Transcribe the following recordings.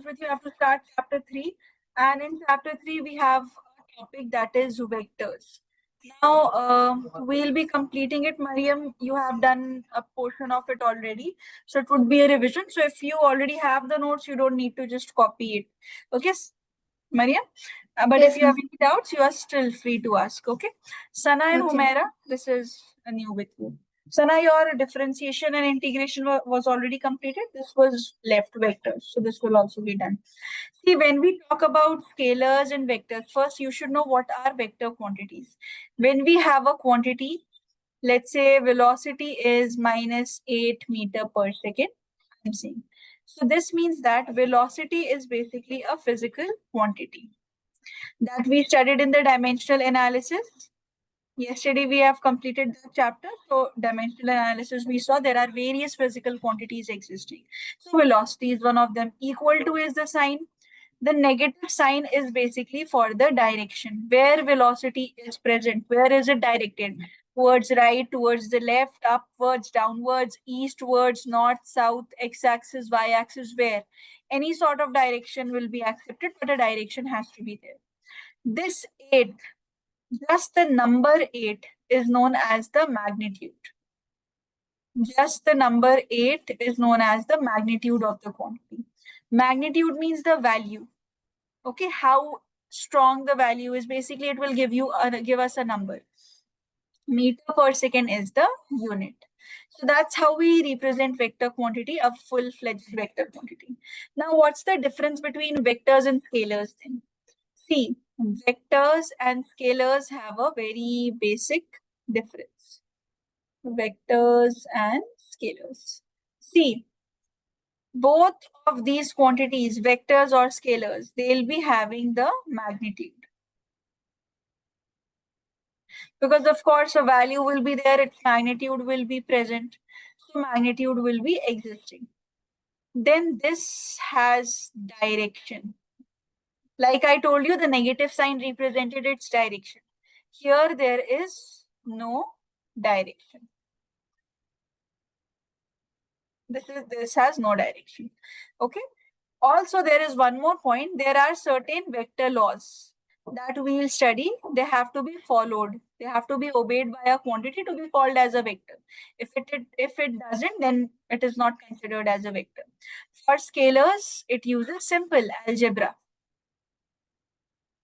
with you have to start chapter 3. And in chapter 3, we have a topic that is vectors. Now, we'll be completing it. Mariam, you have done a portion of it already. So it would be a revision. So if you already have the notes, you don't need to just copy it. Okay, Mariam? But Yes, if you have any doubts, you are still free to ask. Okay. Sana and okay. Humaira, this is a new with you. Sana, your differentiation and integration was already completed. This was left vectors. So this will also be done. See, when we talk about scalars and vectors, first you should know what are vector quantities. When we have a quantity, let's say velocity is minus 8 meter per second, I'm saying. So this means that velocity is basically a physical quantity that we studied in the dimensional analysis. Yesterday we have completed the chapter. So dimensional analysis, we saw there are various physical quantities existing. So velocity is one of them. Equal to is the sign. The negative sign is basically for the direction, where velocity is present. Where is it directed? Towards right, towards the left, upwards, downwards, eastwards, north, south, x-axis, y-axis, where? Any sort of direction will be accepted, but a direction has to be there. This 8, just the number 8 is known as the magnitude. Just the number 8 is known as the magnitude of the quantity. Magnitude means the value. Okay, how strong the value is. Basically, it will give us a number. Meter per second is the unit. So that's how we represent vector quantity, a full-fledged vector quantity. Now, what's the difference between vectors and scalars then? See, vectors and scalars have a very basic difference. Vectors and scalars. See, both of these quantities, vectors or scalars, they'll be having the magnitude. Because of course a value will be there, its magnitude will be present. So magnitude will be existing. Then this has direction. Like I told you, the negative sign represented its direction. Here there is no direction. This has no direction. Okay. Also, there is one more point. There are certain vector laws that we will study. They have to be followed. They have to be obeyed by a quantity to be called as a vector. If it doesn't, then it is not considered as a vector. For scalars, it uses simple algebra,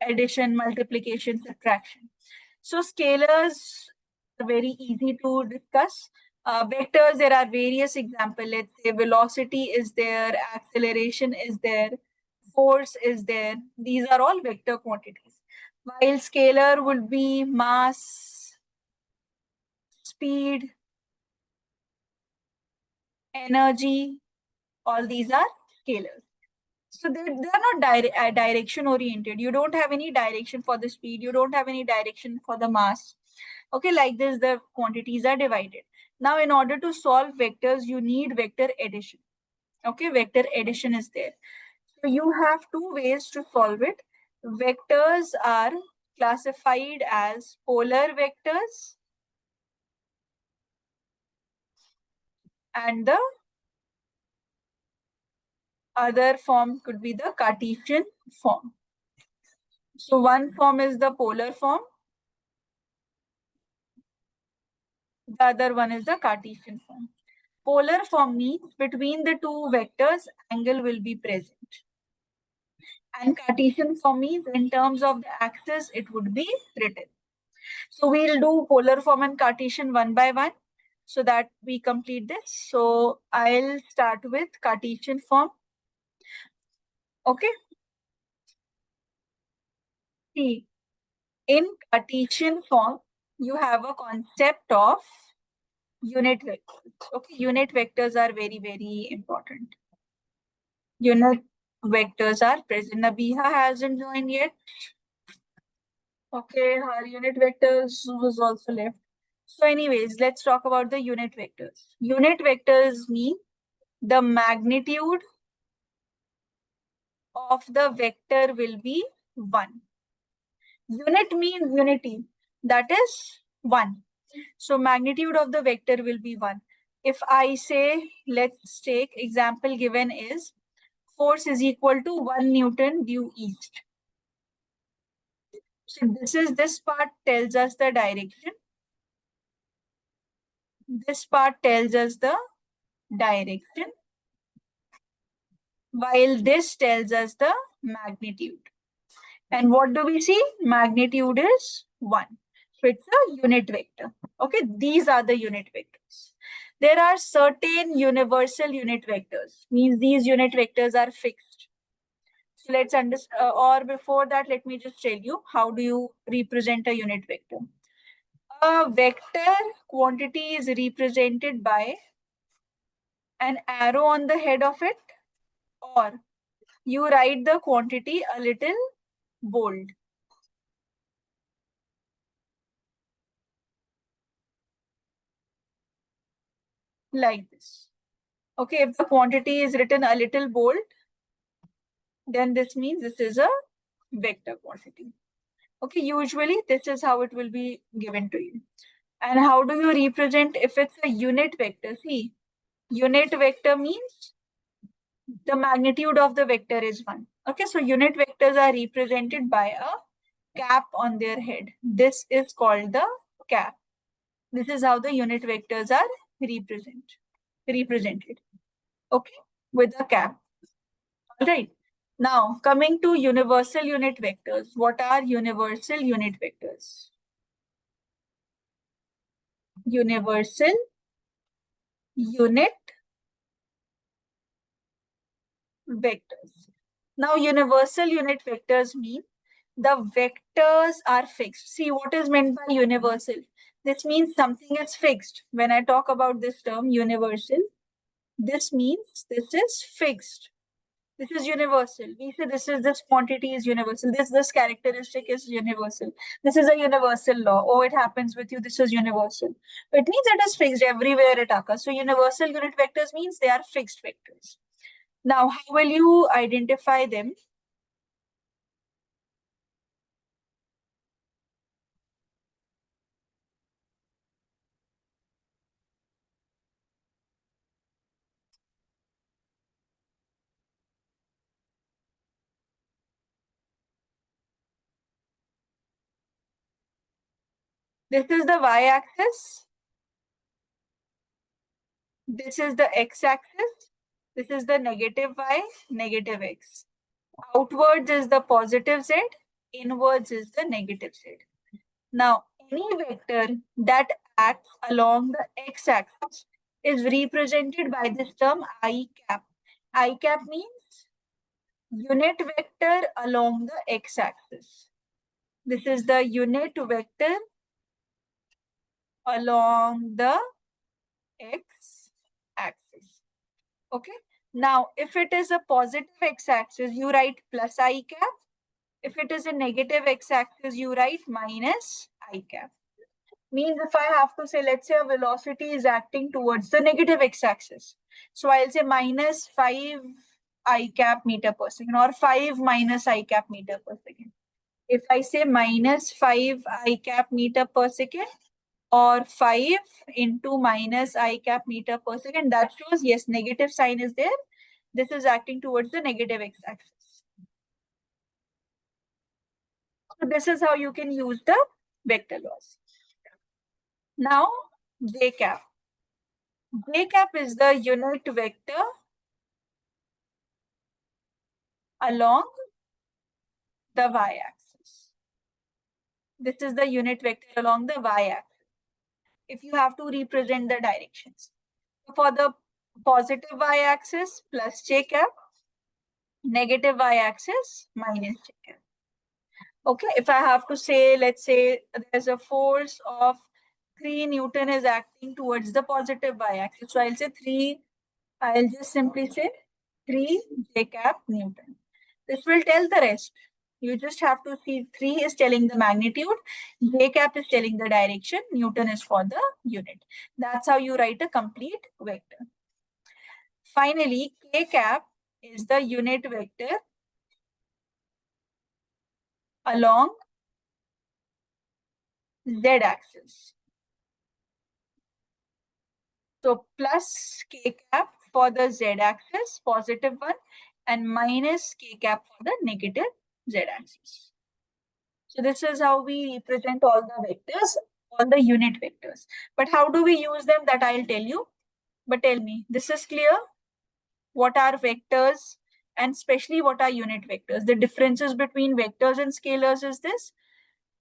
addition, multiplication, subtraction. So scalars are very easy to discuss. Vectors, there are various examples. Let's say velocity is there, acceleration is there, force is there. These are all vector quantities. While scalar would be mass, speed, energy, all these are scalars. So they are not direction oriented. You don't have any direction for the speed. You don't have any direction for the mass. Okay, like this, the quantities are divided. Now, in order to solve vectors, you need vector addition. Okay, vector addition is there. So you have two ways to solve it. Vectors are classified as polar vectors and the other form could be the Cartesian form. So one form is the polar form. The other one is the Cartesian form. Polar form means between the two vectors, angle will be present. And Cartesian form means in terms of the axis, it would be written. So we'll do polar form and Cartesian one by one so that we complete this. So I'll start with Cartesian form. Okay. See, in Cartesian form, you have a concept of unit vectors. Okay, unit vectors are very, very important. Unit vectors are present. Nabiha hasn't joined yet. Okay, her unit vectors was also left. So anyways, let's talk about the unit vectors. Unit vectors mean the magnitude of the vector will be 1. Unit means unity, that is 1. So magnitude of the vector will be 1. If I say, let's take example given is force is equal to 1 Newton due east. So this part tells us the direction. This part tells us the direction, while this tells us the magnitude. And what do we see? Magnitude is 1. So it's a unit vector. Okay, these are the unit vectors. There are certain universal unit vectors, means these unit vectors are fixed. So let's understand, or before that, let me just tell you how do you represent a unit vector. A vector quantity is represented by an arrow on the head of it, or you write the quantity a little bold. Like this. Okay, if the quantity is written a little bold, then this means this is a vector quantity. Okay, usually this is how it will be given to you. And how do you represent if it's a unit vector? See, unit vector means the magnitude of the vector is 1. Okay, so unit vectors are represented by a cap on their head. This is called the cap. This is how the unit vectors are represented. Okay, with a cap. All right. Now, coming to universal unit vectors. What are universal unit vectors? Universal unit vectors. Now, universal unit vectors mean the vectors are fixed. See, what is meant by universal? This means something is fixed. When I talk about this term universal, this means this is fixed. This is universal. We say this quantity is universal. This characteristic is universal. This is a universal law. Oh, it happens with you. This is universal. It means it is fixed everywhere it occurs. So universal unit vectors means they are fixed vectors. Now, how will you identify them? This is the y-axis. This is the x-axis. This is the negative y, negative x. Outwards is the positive z. Inwards is the negative z. Now, any vector that acts along the x-axis is represented by this term I cap. I cap means unit vector along the x-axis. This is the unit vector along the x-axis. Okay. Now, if it is a positive x-axis, you write plus I cap. If it is a negative x-axis, you write minus I cap. Means if I have to say, let's say a velocity is acting towards the negative x-axis. So I'll say minus 5 I cap meter per second or 5 minus I cap meter per second. If I say minus 5 I cap meter per second or 5 into minus I cap meter per second, that shows yes, negative sign is there. This is acting towards the negative x-axis. So this is how you can use the vector laws. Now, j cap. J cap is the unit vector along the y-axis. This is the unit vector along the y-axis. If you have to represent the directions. For the positive y-axis, plus j cap, negative y-axis, minus j cap. Okay, if I have to say, let's say there's a force of 3 Newton is acting towards the positive y-axis. So I'll say 3, I'll just simply say 3 j cap Newton. This will tell the rest. You just have to see 3 is telling the magnitude, j cap is telling the direction, Newton is for the unit. That's how you write a complete vector. Finally, k cap is the unit vector along z-axis. So plus k cap for the z-axis, positive one, and minus k cap for the negative z-axis. So this is how we represent all the vectors, all the unit vectors. But how do we use them? That I'll tell you. But tell me, this is clear? What are vectors and especially what are unit vectors? The differences between vectors and scalars is this.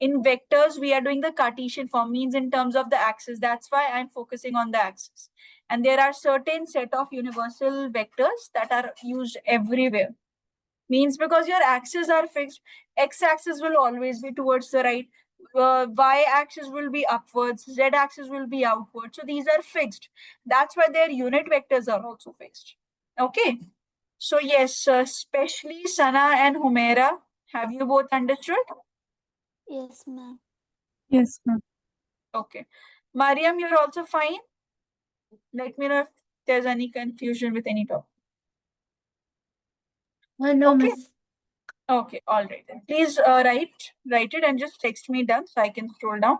In vectors, we are doing the Cartesian form, means in terms of the axis. That's why I'm focusing on the axis. And there are certain set of universal vectors that are used everywhere. Means because your axes are fixed, x-axis will always be towards the right, y-axis will be upwards, z-axis will be outward. So these are fixed. That's why their unit vectors are also fixed. Okay. So yes, especially Sana and Humaira, have you both understood? Yes, ma'am. Yes, ma'am. Okay. Mariam, you're also fine? Let me know if there's any confusion with any topic. No, Okay. miss. Okay, all right then. Please write it and just text me done so I can scroll down.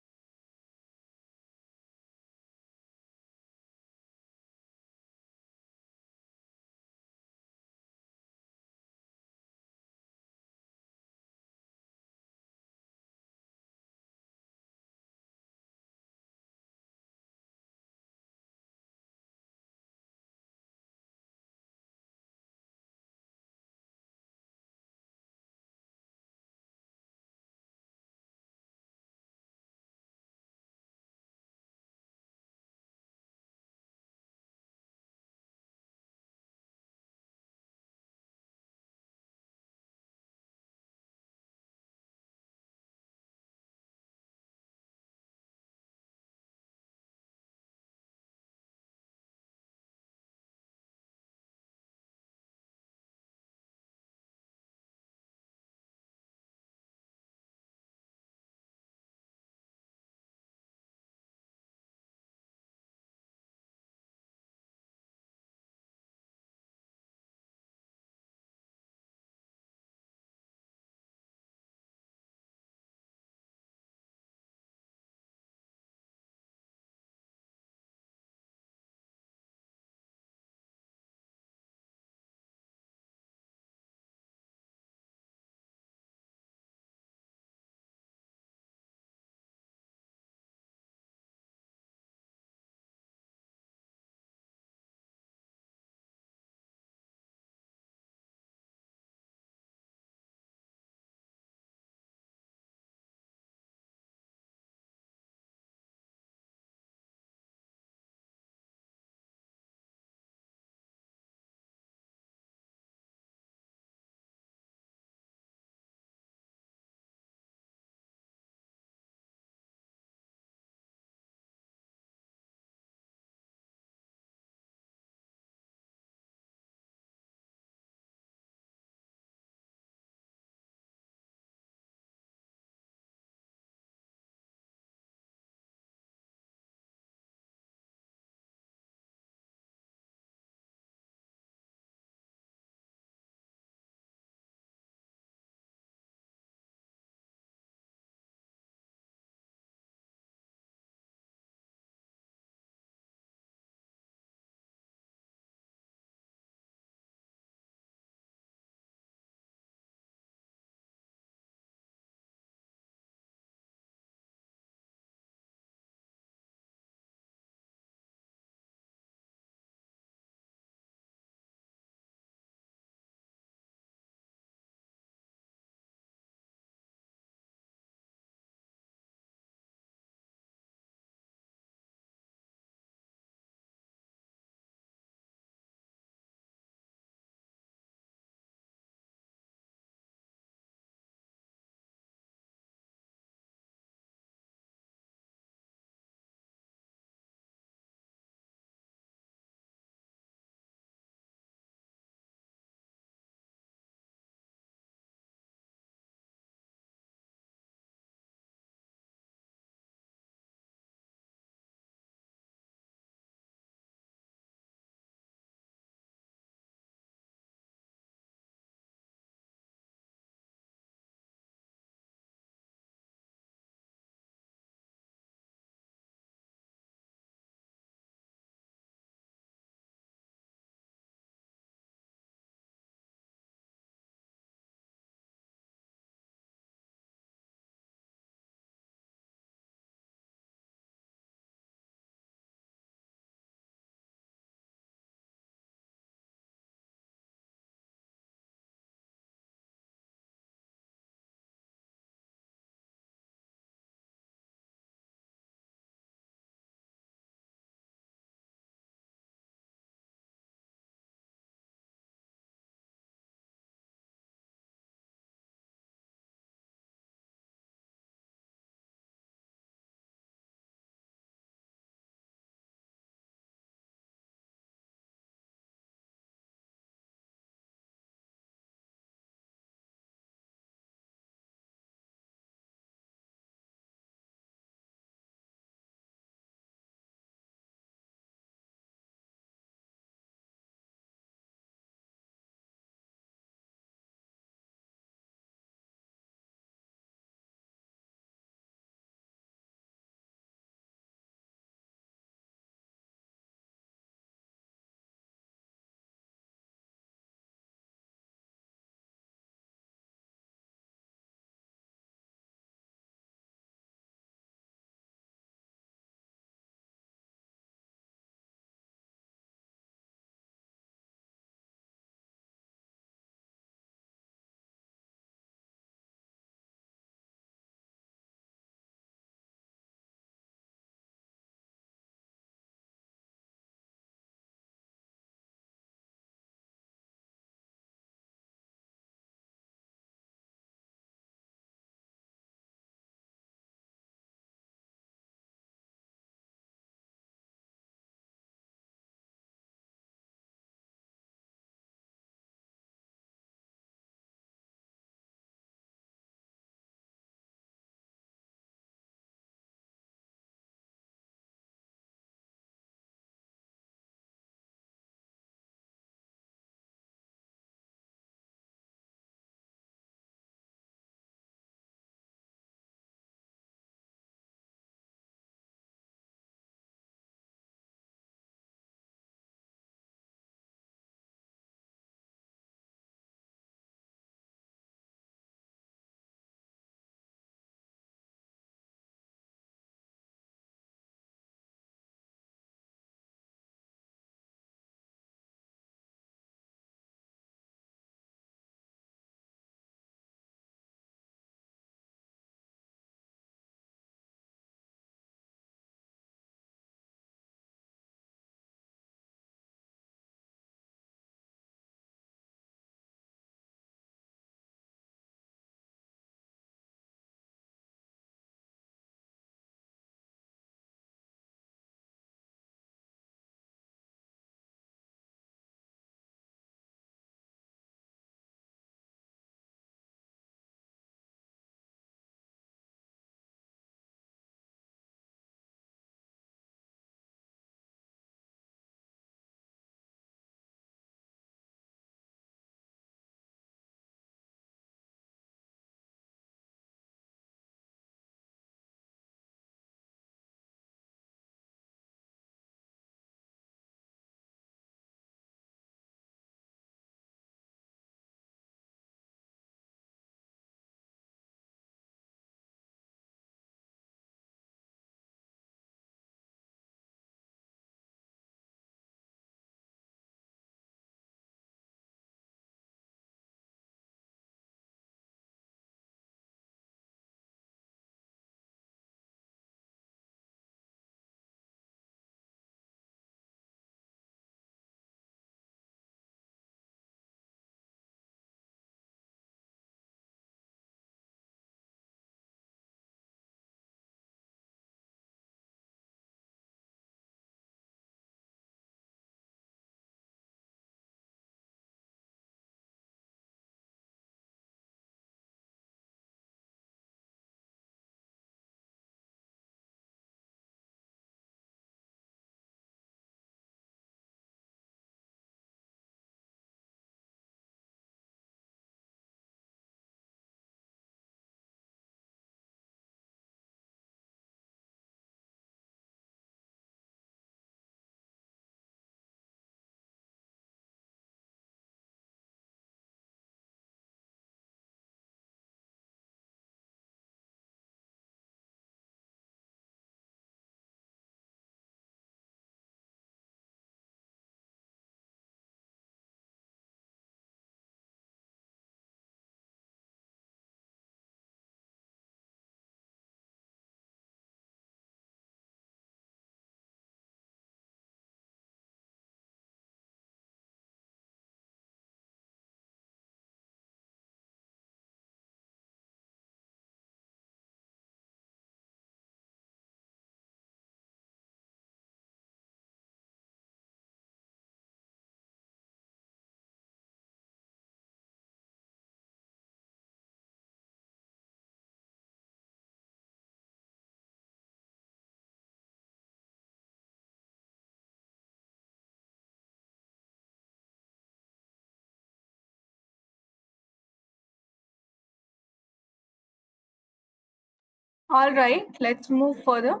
All right, let's move further.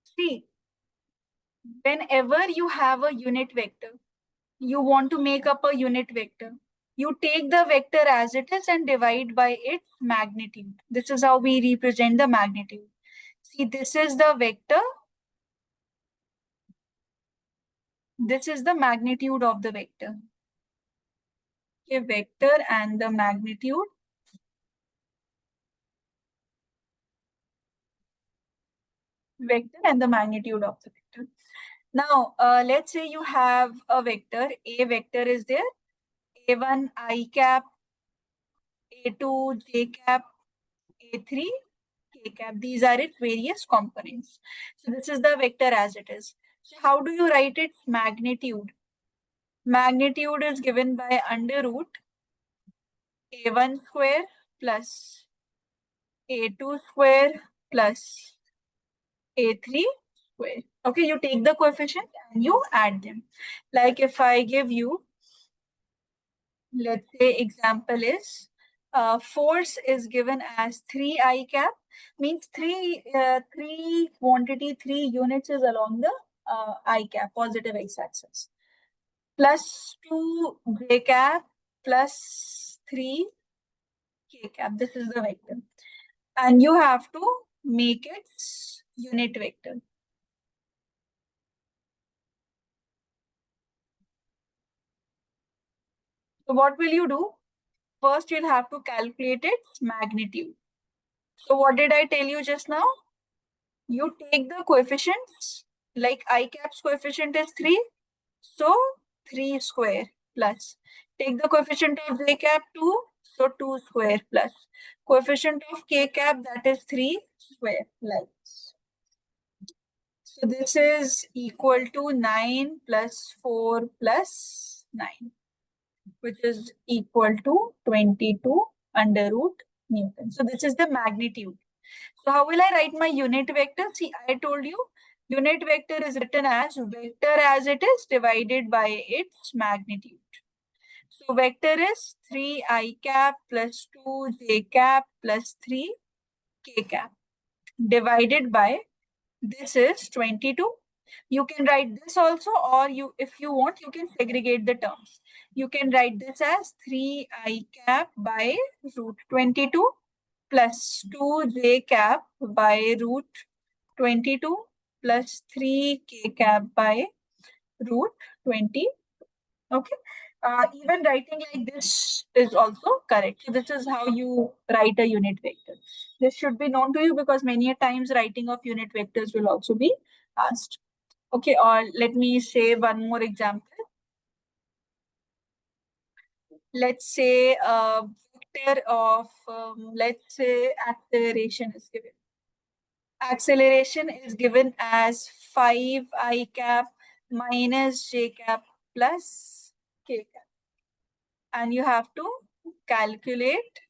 See, whenever you have a unit vector, you want to make up a unit vector. You take the vector as it is and divide by its magnitude. This is how we represent the magnitude. See, this is the vector. This is the magnitude of the vector. Okay, vector and the magnitude. Vector and the magnitude of the vector. Now, let's say you have a vector. A vector is there. A1 I cap, A2 j cap, A3 k cap. These are its various components. So this is the vector as it is. So how do you write its magnitude? Magnitude is given by under root A1 square plus A2 square plus A3 square. Okay, you take the coefficient and you add them. Like if I give you, let's say example is, force is given as 3 I cap, means three quantity, 3 units is along the I cap, positive x-axis, plus 2 j cap plus 3 k cap. This is the vector. And you have to make its unit vector. So what will you do? First, you'll have to calculate its magnitude. So what did I tell you just now? You take the coefficients, like I cap's coefficient is 3. So 3 square plus. Take the coefficient of j cap 2. So 2 square plus. Coefficient of k cap, that is 3 square, like this. So this is equal to 9 plus 4 plus 9, which is equal to 22 under root Newton. So this is the magnitude. So how will I write my unit vector? See, I told you unit vector is written as vector as it is divided by its magnitude. So vector is 3 I cap plus 2 j cap plus 3 k cap divided by, this is 22. You can write this also, or if you want, you can segregate the terms. You can write this as 3 I cap by root 22 plus 2 j cap by root 22 plus 3 k cap by root 20. Okay. Even writing like this is also correct. So this is how you write a unit vector. This should be known to you because many a times writing of unit vectors will also be asked. Okay, or let me say one more example. Let's say a vector of, let's say acceleration is given. Acceleration is given as 5 I cap minus j cap plus k cap. And you have to calculate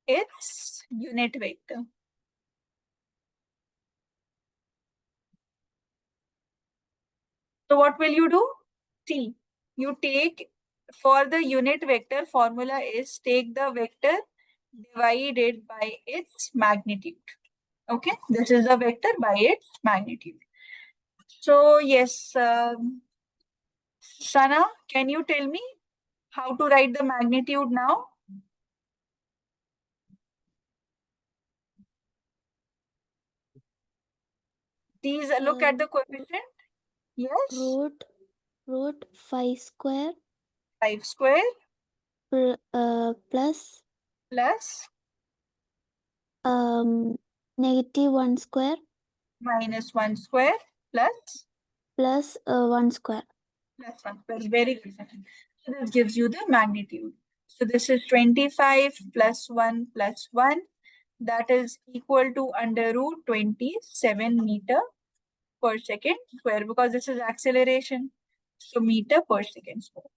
its unit vector. So what will you do? See, you take, for the unit vector, formula is take the vector divided by its magnitude. Okay, this is the vector by its magnitude. So yes, Sana, can you tell me how to write the magnitude now? Please look at the coefficient. Yes, root 5 square 5 square plus plus negative 1 square minus 1 square plus plus 1 square. plus 1 square. Very good. So this gives you the magnitude. So this is 25 plus 1 plus 1. That is equal to under root 27 meter per second square, because this is acceleration. So meter per second square.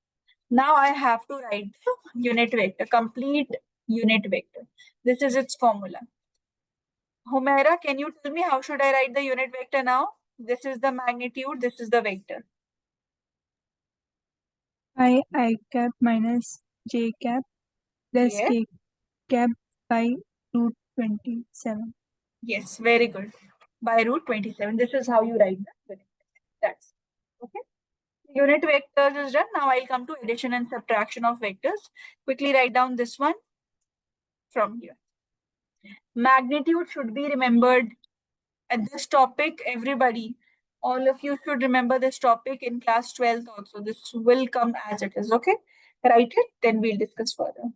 Now I have to write the unit vector, complete unit vector. This is its formula. Humaira, can you tell me how should I write the unit vector now? This is the magnitude, this is the vector. I cap minus j cap plus Yes. k cap by root 27. Yes, very good. By root 27. This is how you write the that's okay. Unit vectors is done. Now I'll come to addition and subtraction of vectors. Quickly write down this one from here. Magnitude should be remembered at this topic. Everybody, all of you should remember this topic in class 12th also. This will come as it is, okay? Write it, then we'll discuss further.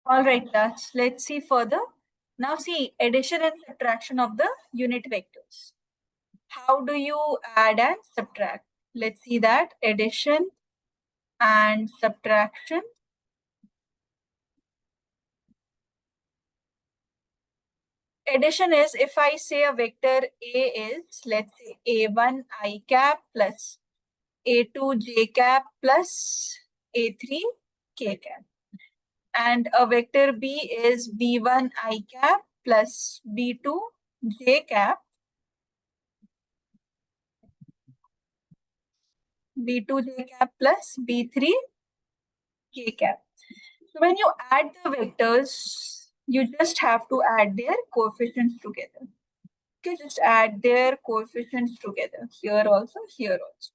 All right, class. Let's see further. Now see addition and subtraction of the unit vectors. How do you add and subtract? Let's see that addition and subtraction. Addition is if I say a vector A is, let's say A1 I cap plus A2 j cap plus A3 k cap. And a vector B is B1 I cap plus B2 j cap, B2 j cap plus B3 k cap. So when you add the vectors, you just have to add their coefficients together. Okay, just add their coefficients together. Here also, here also.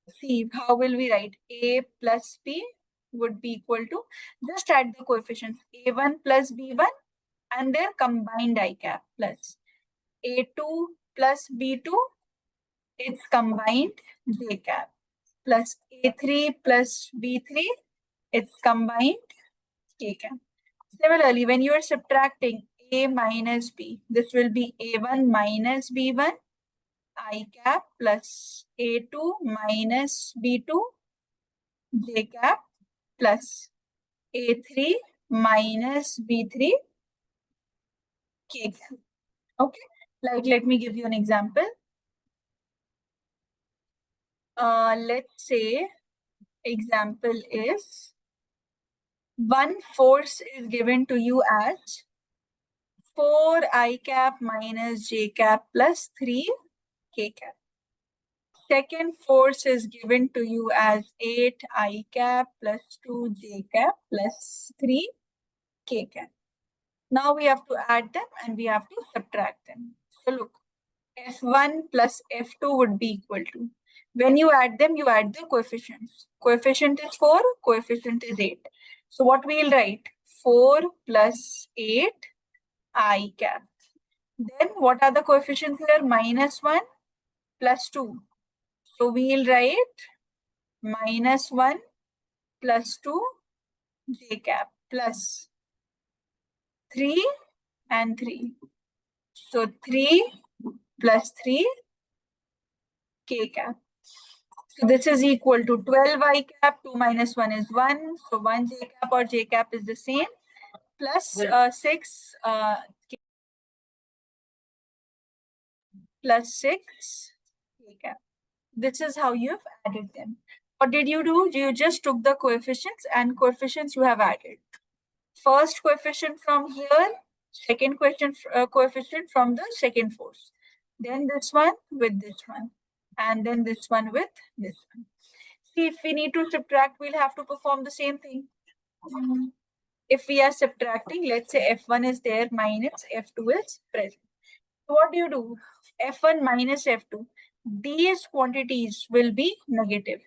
See, how will we write? A plus B would be equal to, just add the coefficients A1 plus B1 and their combined I cap plus A2 plus B2, its combined J cap plus A3 plus B3, its combined K cap. Similarly, when you are subtracting A minus B, this will be A1 minus B1 I cap plus A2 minus B2 J cap plus A3 minus B3 K cap. Okay, like let me give you an example. Let's say example is one force is given to you as 4 I cap minus J cap plus 3 K cap. Second force is given to you as 8 I cap plus 2 J cap plus 3 K cap. Now we have to add them and we have to subtract them. So look, F1 plus F2 would be equal to, when you add them, you add the coefficients. Coefficient is 4, coefficient is 8. So what we'll write? 4 plus 8 I cap. Then what are the coefficients here? Minus 1 plus 2. So we'll write minus 1 plus 2 J cap plus 3 and 3. So 3 plus 3 K cap. So this is equal to 12 I cap, 2 minus 1 is 1. So 1 J cap or J cap is the same, plus 6 plus 6 K cap. This is how you've added them. What did you do? You just took the coefficients and coefficients you have added. First coefficient from here, second coefficient from the second force. Then this one with this one. And then this one with this one. See, if we need to subtract, we'll have to perform the same thing. If we are subtracting, let's say F1 is there minus F2 is present. So what do? F1 minus F2. These quantities will be negative.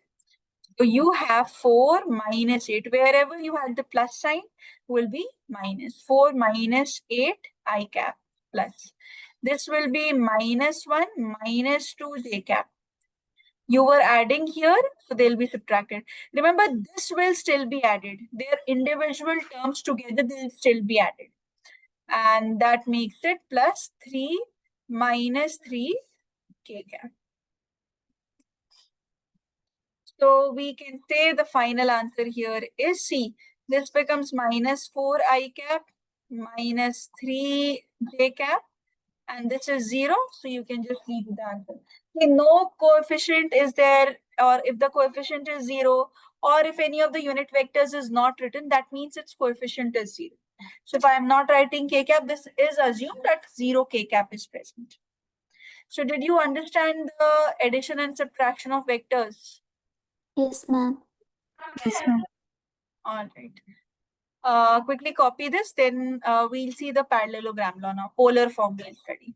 So you have 4 minus 8. Wherever you had the plus sign will be minus. 4 minus 8 I cap plus. This will be minus 1 minus 2 J cap. You were adding here, so they'll be subtracted. Remember, this will still be added. Their individual terms together, they'll still be added. And that makes it plus 3 minus 3 K cap. So we can say the final answer here is C. This becomes minus 4 I cap minus 3 J cap. And this is 0. So you can just leave the answer. Okay, no coefficient is there, or if the coefficient is 0, or if any of the unit vectors is not written, that means its coefficient is 0. So if I am not writing K cap, this is assumed that 0 K cap is present. So did you understand the addition and subtraction of vectors? Yes, ma'am. Yes, ma'am. All right. Quickly copy this, then we'll see the parallelogram law now. Polar form we'll study.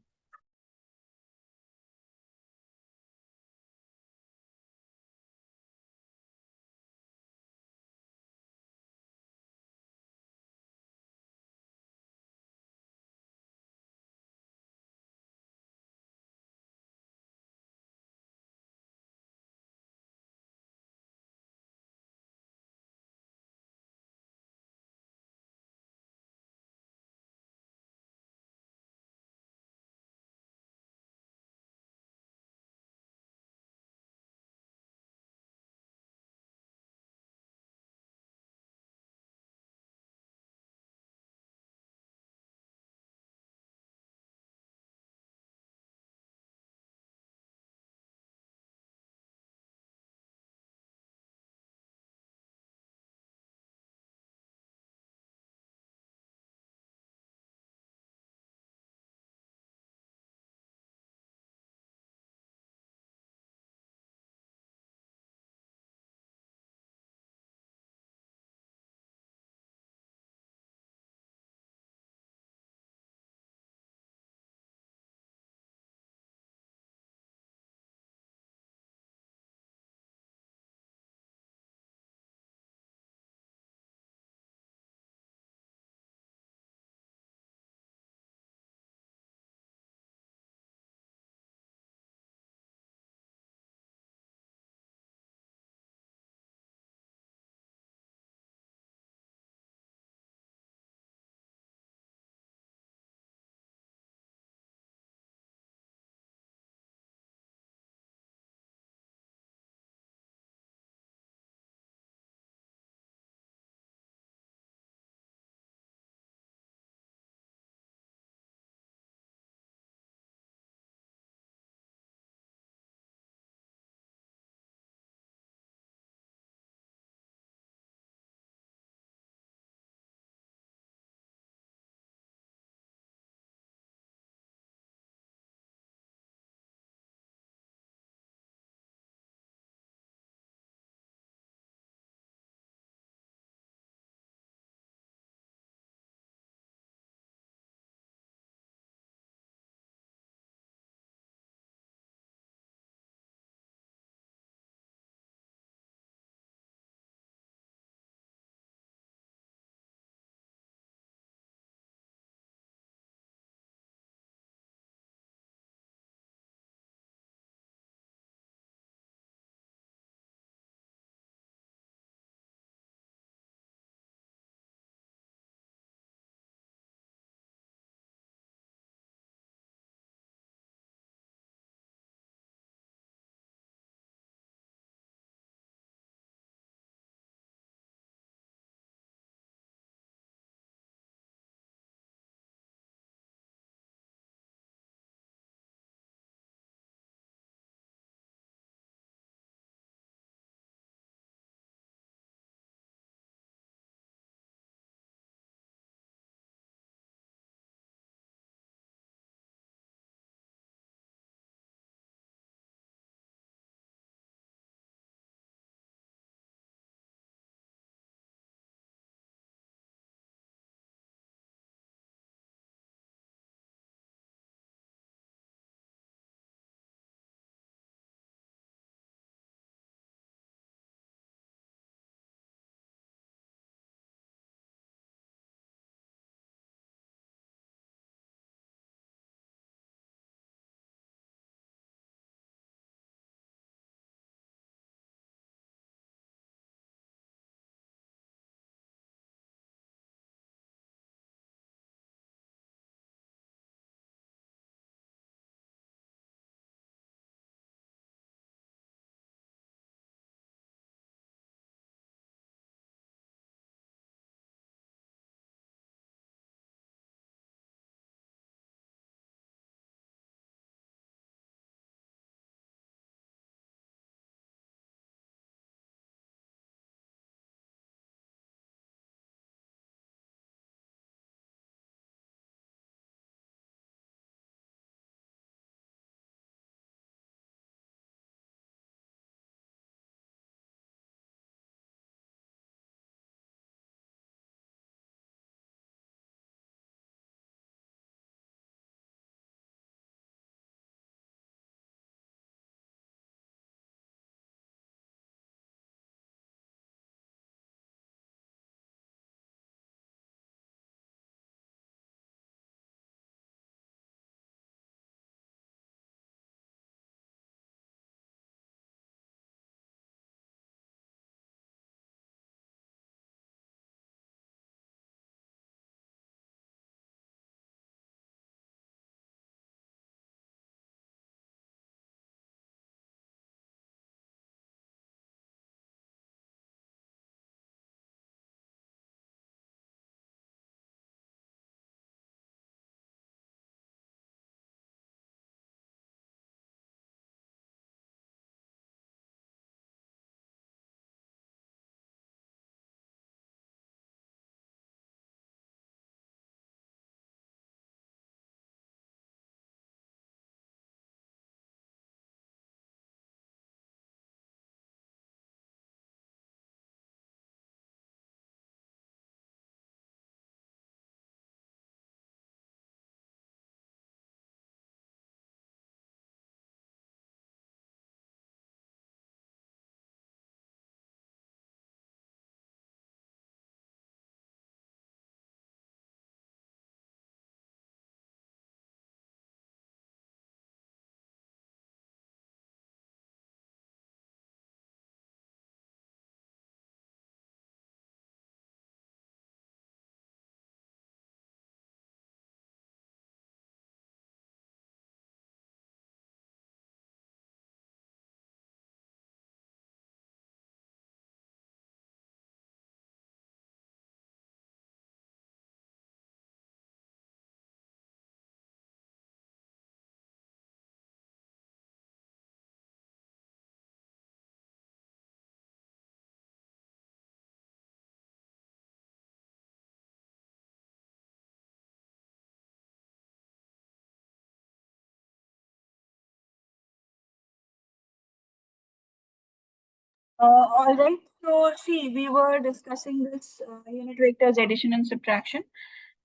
All right. So see, we were discussing this unit vectors addition and subtraction.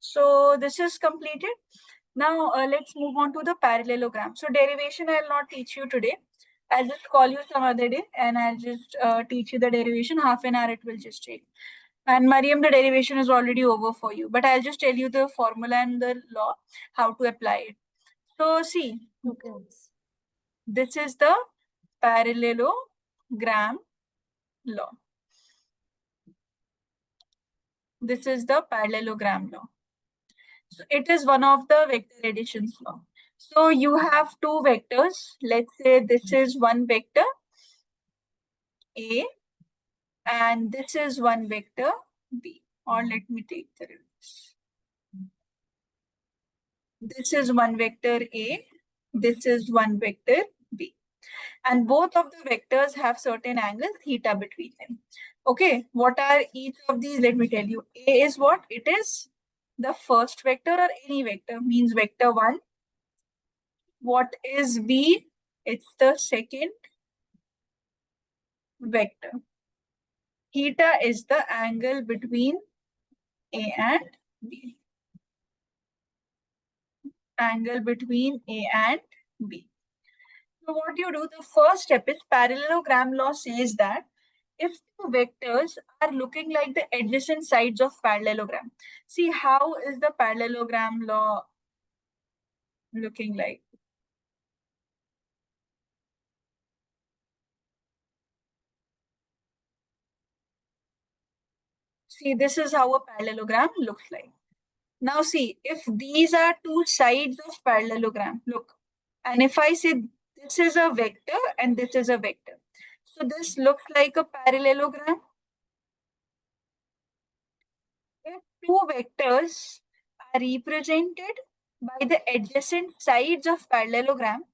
So this is completed. Now let's move on to the parallelogram. So derivation I'll not teach you today. I'll just call you some other day and I'll just teach you the derivation. Half an hour it will just take. And Mariam, the derivation is already over for you. But I'll just tell you the formula and the law, how to apply it. So see, Okay. this is the parallelogram law. This is the parallelogram law. So it is one of the vector additions law. So you have two vectors. Let's say this is one vector A and this is one vector B. Or let me take the reverse. This is one vector A. This is one vector B. And both of the vectors have certain angles theta between them. Okay, what are each of these? Let me tell you. A is what? It is the first vector or any vector, means vector 1. What is B? It's the second vector. Theta is the angle between A and B. Angle between A and B. So what you do, the first step is parallelogram law says that if two vectors are looking like the adjacent sides of parallelogram. See, how is the parallelogram law looking like? See, this is how a parallelogram looks like. Now see, if these are two sides of parallelogram, look, and if I say this is a vector and this is a vector, so this looks like a parallelogram. If two vectors are represented by the adjacent sides of parallelogram,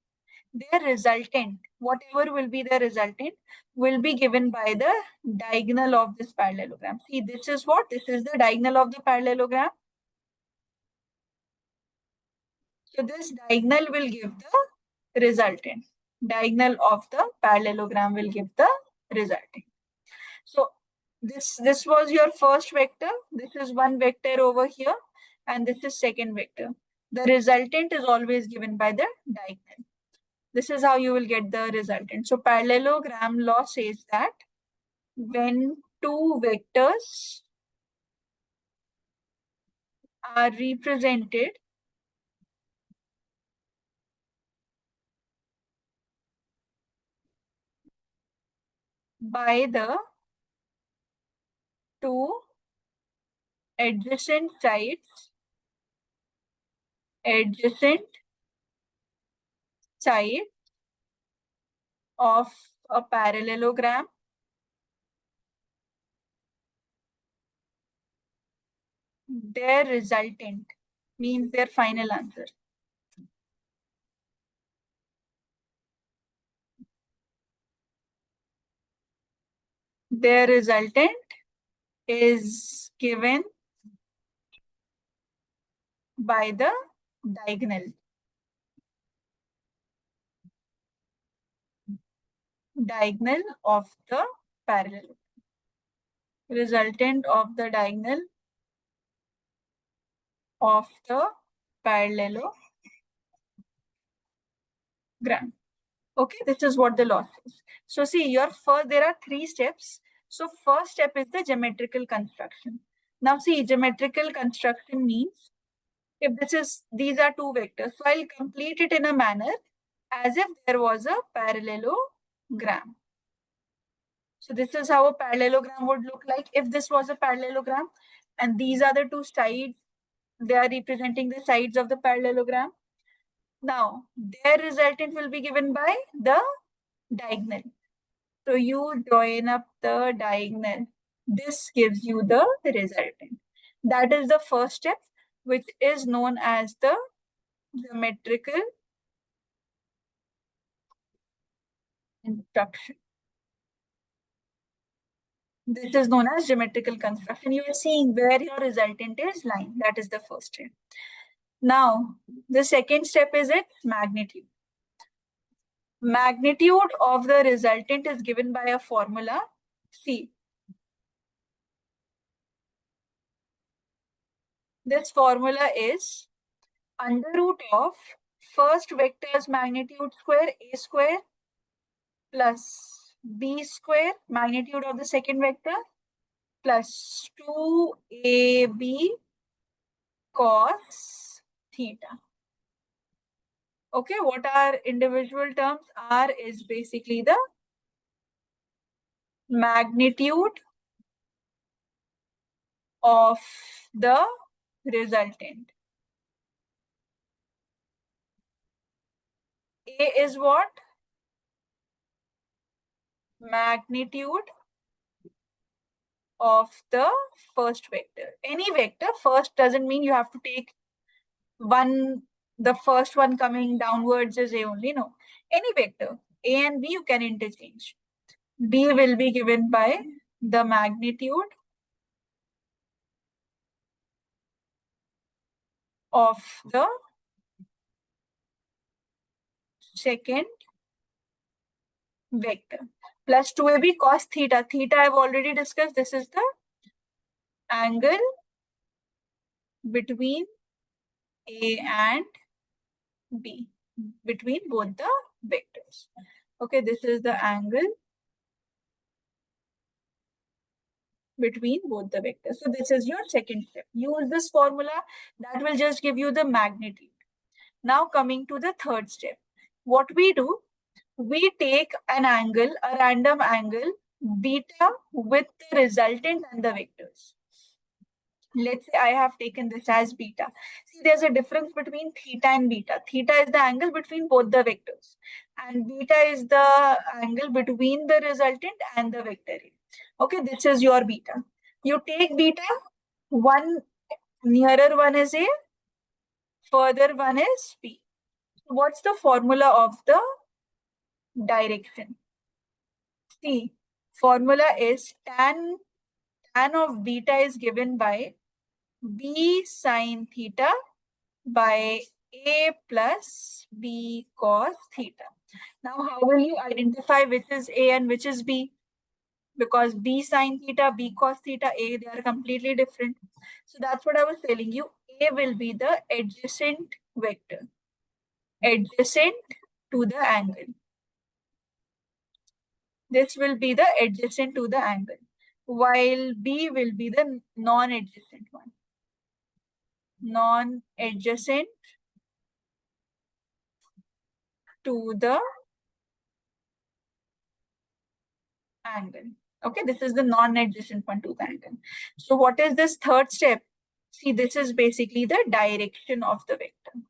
their resultant, whatever will be the resultant, will be given by the diagonal of this parallelogram. See, this is what? This is the diagonal of the parallelogram. So this diagonal will give the resultant. Diagonal of the parallelogram will give the resultant. So this was your first vector. This is one vector over here, and this is second vector. The resultant is always given by the diagonal. This is how you will get the resultant. So parallelogram law says that when two vectors are represented by the two adjacent sides of a parallelogram, their resultant means their final answer. Their resultant is given by the diagonal. Diagonal of the parallelogram. Resultant of the diagonal of the parallelogram. Okay, this is what the law says. So see, your first, there are three steps. So first step is the geometrical construction. Now see, geometrical construction means if these are two vectors, so I'll complete it in a manner as if there was a parallelogram. So this is how a parallelogram would look like if this was a parallelogram, and these are the two sides. They are representing the sides of the parallelogram. Now, their resultant will be given by the diagonal. So you join up the diagonal. This gives you the resultant. That is the first step, which is known as the geometrical construction. This is known as geometrical construction. You are seeing where your resultant is lying. That is the first step. Now, the second step is its magnitude. Magnitude of the resultant is given by a formula See, this formula is under root of first vector's magnitude square, a square, plus b square, magnitude of the second vector, plus 2ab cos theta. Okay, what our individual terms are is basically the magnitude of the resultant. A is what? Magnitude of the first vector. Any vector, first doesn't mean you have to take one, the first one coming downwards is A only. No. Any vector, A and B, you can interchange. B will be given by the magnitude of the second vector plus 2ab cos theta. Theta I've already discussed. This is the angle between A and B, between both the vectors. Okay, this is the angle between both the vectors. So this is your second step. Use this formula. That will just give you the magnitude. Now coming to the third step. What we do, we take an angle, a random angle, beta with the resultant and the vectors. Let's say I have taken this as beta. See, there's a difference between theta and beta. Theta is the angle between both the vectors, and beta is the angle between the resultant and the vector. Okay, this is your beta. You take beta, one nearer one is A, further one is B. What's the formula of the direction? See, formula is tan of beta is given by B sine theta by A plus B cos theta. Now, how will you identify which is A and which is B? Because B sine theta, B cos theta, A, they are completely different. So that's what I was telling you. A will be the adjacent vector, adjacent to the angle. This will be the adjacent to the angle, while B will be the non-adjacent one. Non-adjacent to the angle. Okay, this is the non-adjacent one to the angle. So what is this third step? See, this is basically the direction of the vector.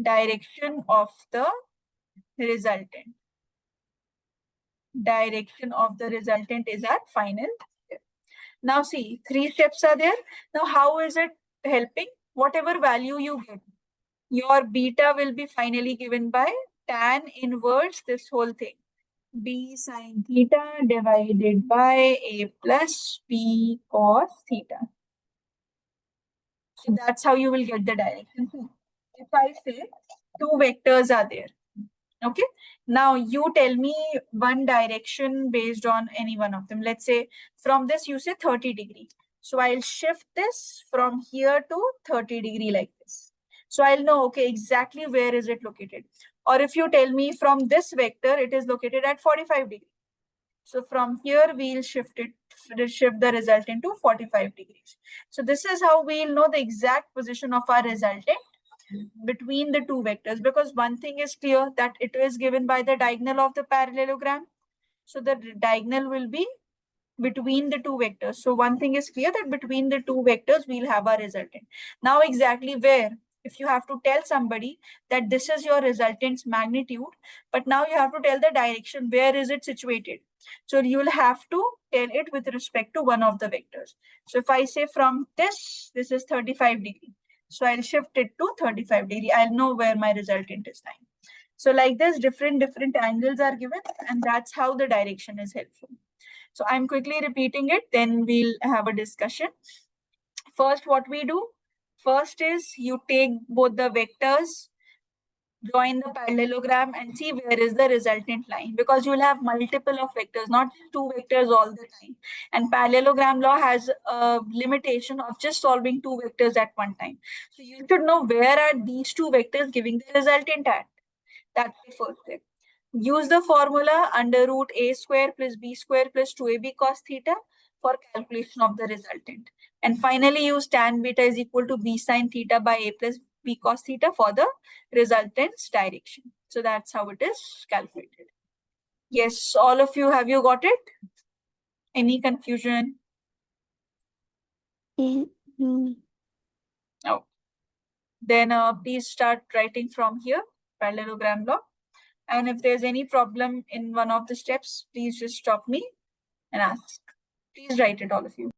Direction of the resultant. Direction of the resultant is our final step. Now see, 3 steps are there. Now how is it helping? Whatever value you get, your beta will be finally given by tan inverse this whole thing. B sine theta divided by A plus B cos theta. So that's how you will get the direction. So if I say 2 vectors are there, okay, now you tell me one direction based on any one of them. Let's say from this you say 30 degree. So I'll shift this from here to 30 degree like this. So I'll know, okay, exactly where is it located. Or if you tell me from this vector, it is located at 45 degree. So from here, we'll shift the resultant to 45 degrees. So this is how we'll know the exact position of our resultant between the two vectors, because one thing is clear that it is given by the diagonal of the parallelogram. So the diagonal will be between the two vectors. So one thing is clear that between the two vectors, we'll have our resultant. Now exactly where? If you have to tell somebody that this is your resultant's magnitude, but now you have to tell the direction, where is it situated? So you'll have to tell it with respect to one of the vectors. So if I say from this is 35 degree. So I'll shift it to 35 degree. I'll know where my resultant is lying. So like this, different angles are given, and that's how the direction is helpful. So I'm quickly repeating it, then we'll have a discussion. First, what we do? First is you take both the vectors, join the parallelogram and see where is the resultant line, because you will have multiple of vectors, not just two vectors all the time. And parallelogram law has a limitation of just solving two vectors at one time. So you should know where are these two vectors giving the resultant at. That's the first step. Use the formula under root a square plus b square plus 2ab cos theta for calculation of the resultant. And finally, use tan beta is equal to b sine theta by a plus b cos theta for the resultant's direction. So that's how it is calculated. Yes, all of you, have you got it? Any confusion? No. No. Then please start writing from here, parallelogram law. And if there's any problem in one of the steps, please just stop me and ask. Please write it, all of you.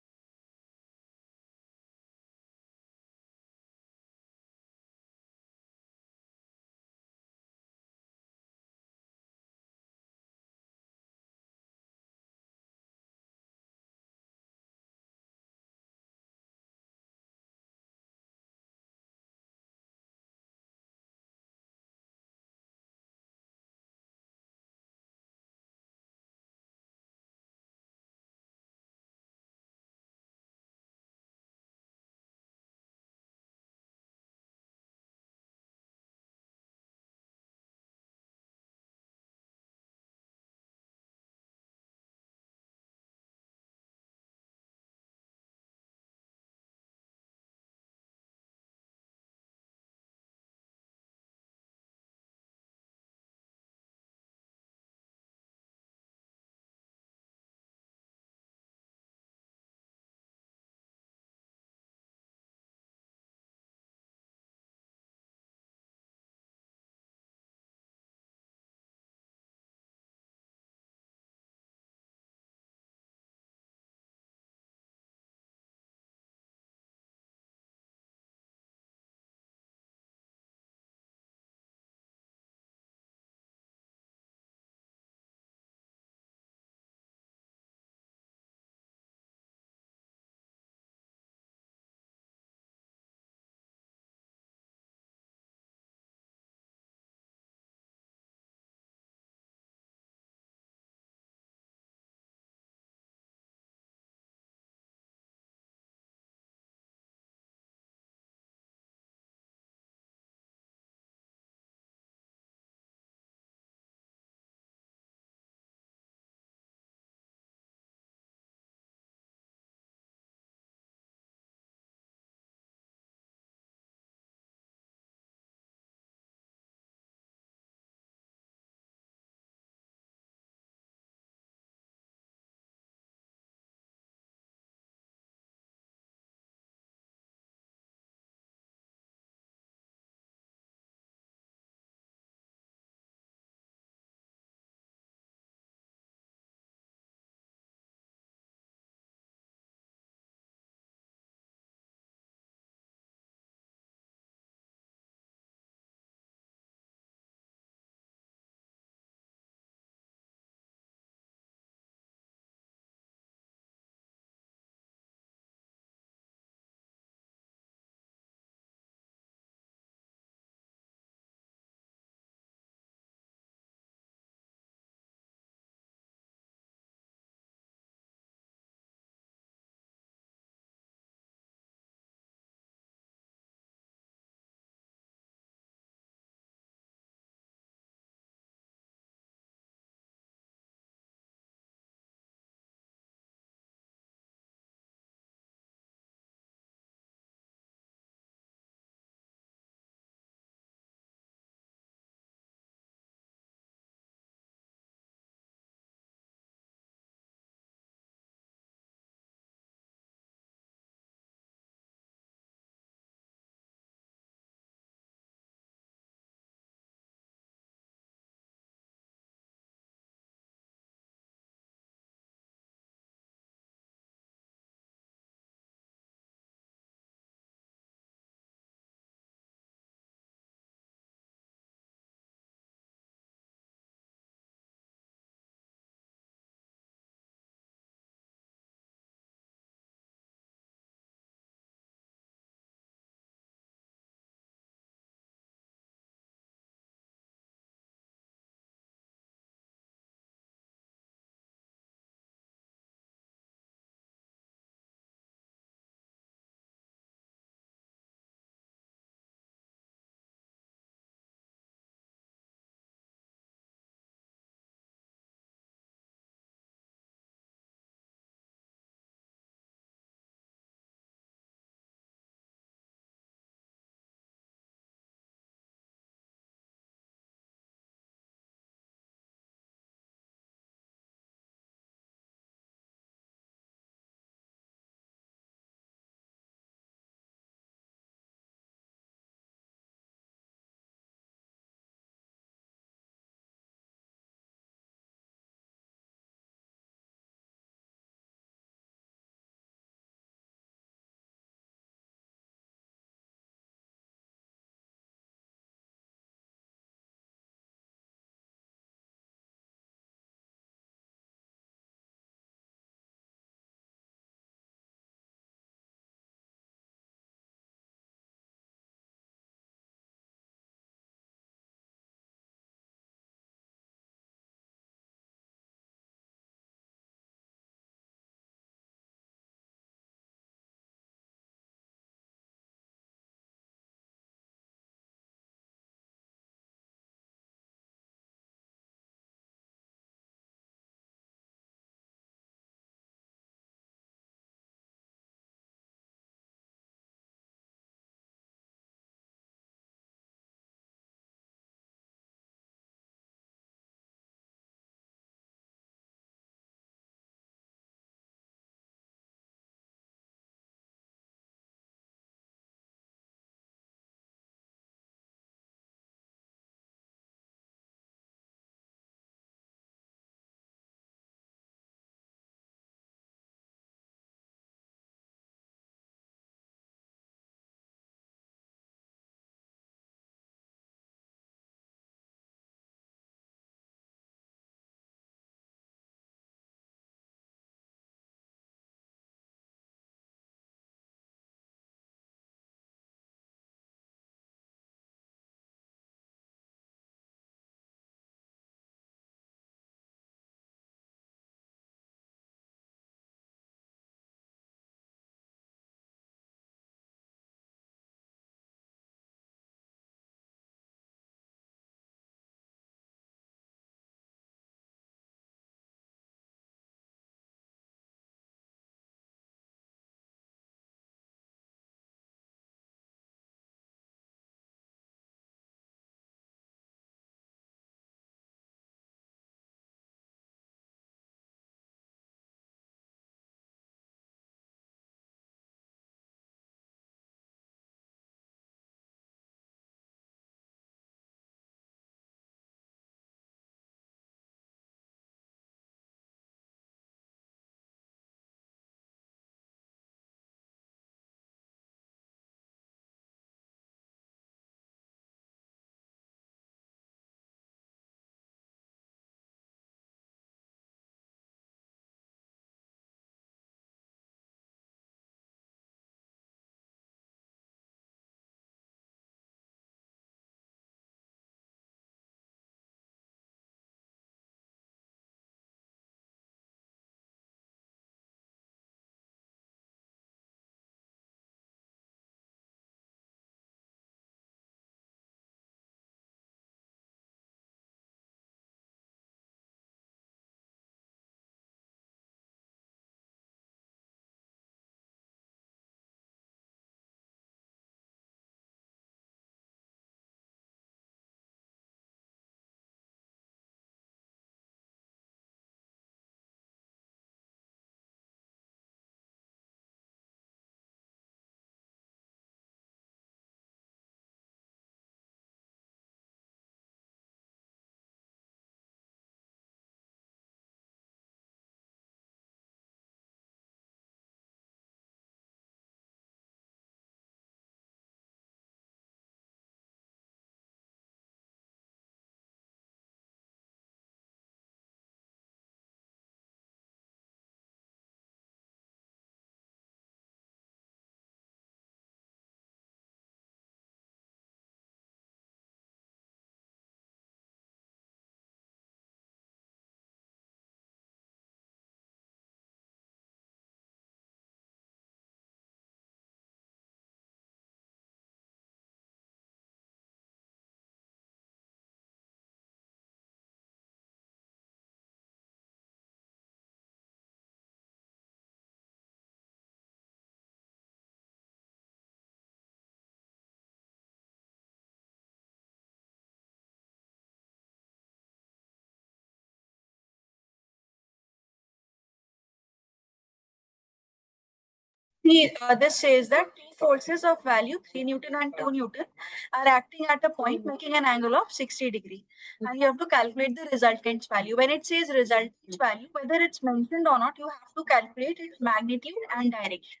See, this says that two forces of value 3 Newton and 2 Newton are acting at a point making an angle of 60 degree. And you have to calculate the resultant's value. When it says resultant's value, whether it's mentioned or not, you have to calculate its magnitude and direction.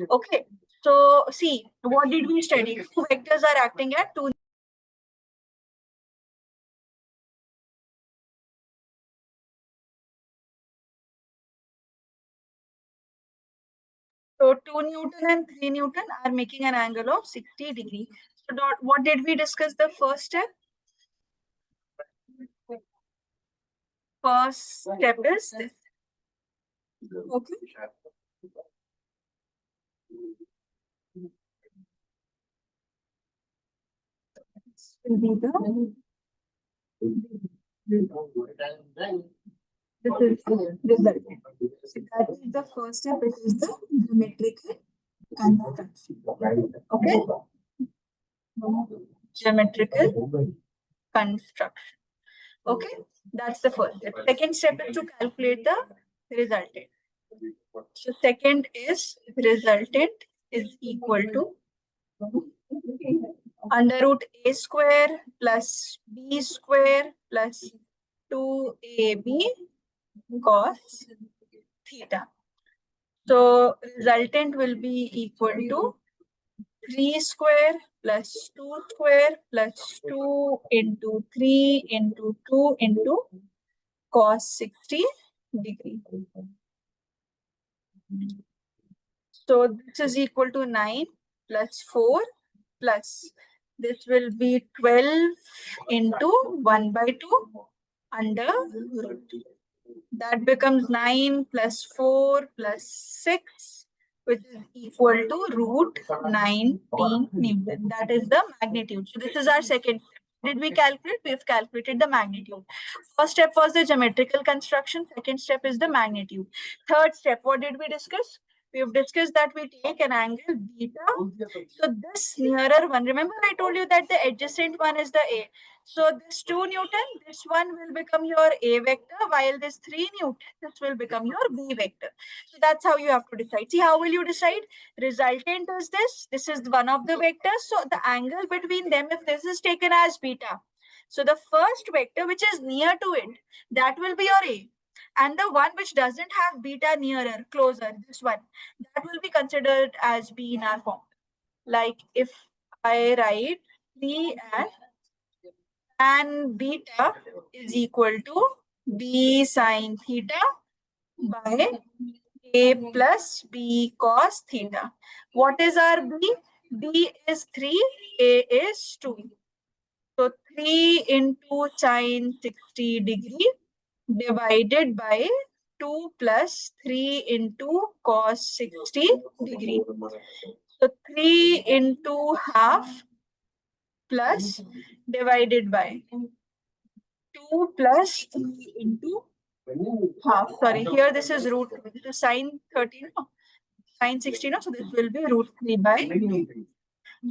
Okay. So see, what did we study? Two vectors are acting at 2. So 2 Newton and 3 Newton are making an angle of 60 degree. So what did we discuss the first step? First step is this. Okay. Will be the this is result. So that is the first step, which is the geometrical construction. Okay. Geometrical construction. Okay, that's the first step. Second step is to calculate the resultant. So second is resultant is equal to under root a square plus b square plus 2ab cos theta. So resultant will be equal to 3 square plus 2 square plus 2 into 3 into 2 into cos 60 degree. So this is equal to 9 plus 4 plus this will be 12 into 1 by 2 under root. That becomes 9 plus 4 plus 6, which is equal to root 19 Newton. That is the magnitude. So this is our second step. Did we calculate? We've calculated the magnitude. First step was the geometrical construction. Second step is the magnitude. Third step, what did we discuss? We've discussed that we take an angle beta. So this nearer one, remember I told you that the adjacent one is the A. So this 2 Newton, this one will become your A vector, while this 3 Newton, this will become your B vector. So that's how you have to decide. See, how will you decide? Resultant is this. This is one of the vectors. So the angle between them, if this is taken as beta, so the first vector, which is near to it, that will be your A. And the one which doesn't have beta nearer, closer, this one, that will be considered as B in our form. Like if I write 3 as tan beta is equal to B sine theta by A plus B cos theta. What is our B? B is 3, A is 2. So 3 into sine 60 degree divided by 2 plus 3 into cos 60 degree. So 3 into half plus divided by 2 plus 3 into half. Sorry, here this is root. This is sine 30, no? Sine 60, no? So this will be root 3 by 2.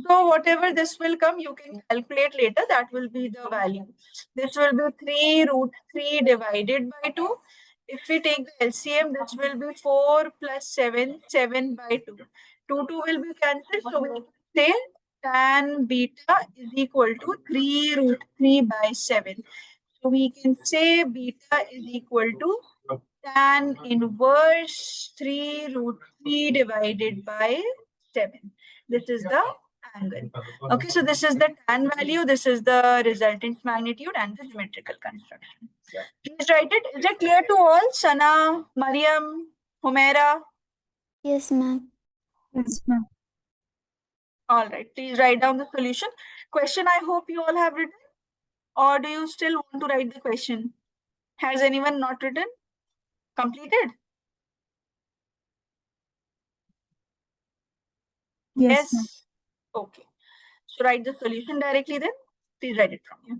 So whatever this will come, you can calculate later. That will be the value. This will be 3 root 3 divided by 2. If we take the LCM, this will be 4 plus 7, 7 by 2. 2 will be cancelled. So we will say tan beta is equal to 3 root 3 by 7. So we can say beta is equal to tan inverse 3 root 3 divided by 7. This is the angle. Okay, so this is the tan value, this is the resultant magnitude and the symmetrical construction. Please write it. Is it clear to all? Sana, Mariam, Humaira? Yes, ma'am. Yes, ma'am. All right, please write down the solution. Question I hope you all have written, or do you still want to write the question? Has anyone not written? Completed? Yes. Okay. So write the solution directly then. Please write it from here.